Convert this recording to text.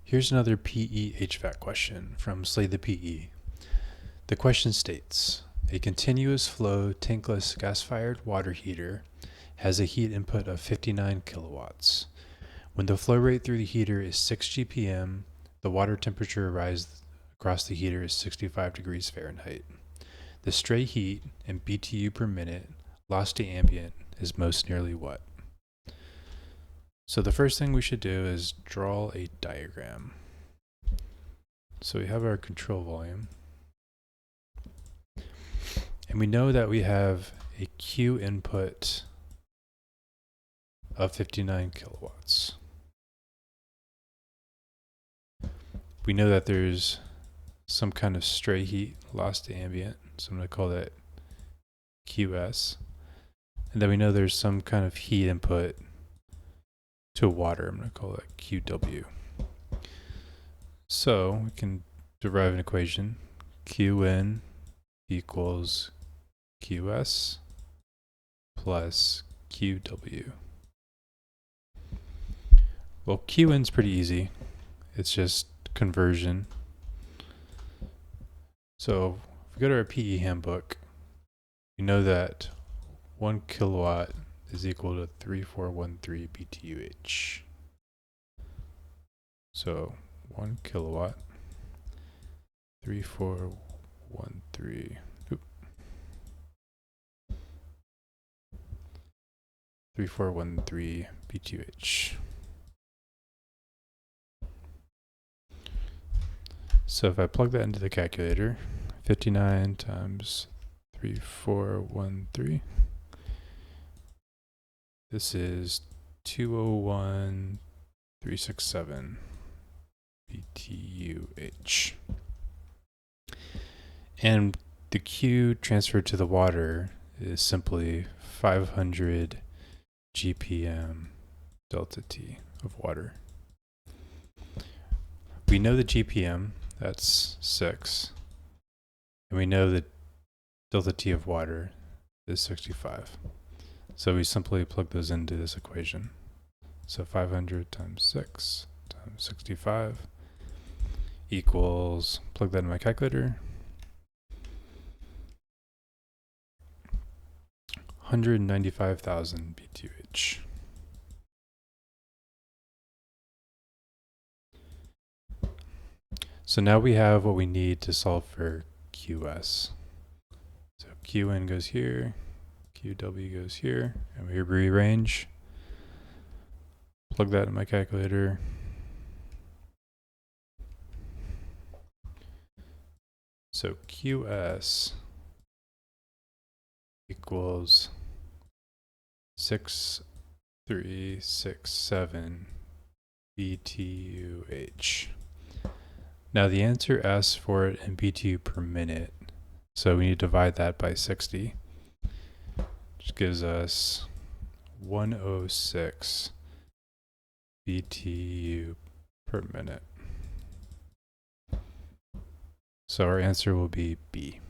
Here's another PE HVAC question from Slay the PE. The question states, a continuous flow tankless gas-fired water heater has a heat input of 59 kilowatts. When the flow rate through the heater is 6 GPM, the water temperature rise across the heater is 65 degrees Fahrenheit. The stray heat in BTU per minute lost to ambient is most nearly what? So the first thing we should do is draw a diagram. So we have our control volume. And we know that we have a Q input of 59 kilowatts. We know that there's some kind of stray heat lost to ambient, so I'm going to call that QS. And then we know there's some kind of heat input to water, I'm going to call that QW. So we can derive an equation, Qn equals QS plus QW. Well, Qn's pretty easy. It's just conversion. So if we go to our PE handbook, we know that 1 kilowatt is equal to 3413 BTUH. So 1 kilowatt, 3413 BTUH. So if I plug that into the calculator, 59 times 3413, this is 201,367 BTUH. And the Q transferred to the water is simply 500 GPM delta T of water. We know the GPM, that's 6. And we know that delta T of water is 65. So we simply plug those into this equation. So 500 times 6 times 65 equals, plug that in my calculator, 195,000 BTUH. So now we have what we need to solve for QS. So Qn goes here, QW goes here, and we rearrange. Plug that in my calculator. So QS equals 6367 BTUH. Now the answer asks for it in BTU per minute, so we need to divide that by 60, which gives us 106 BTU per minute. So our answer will be B.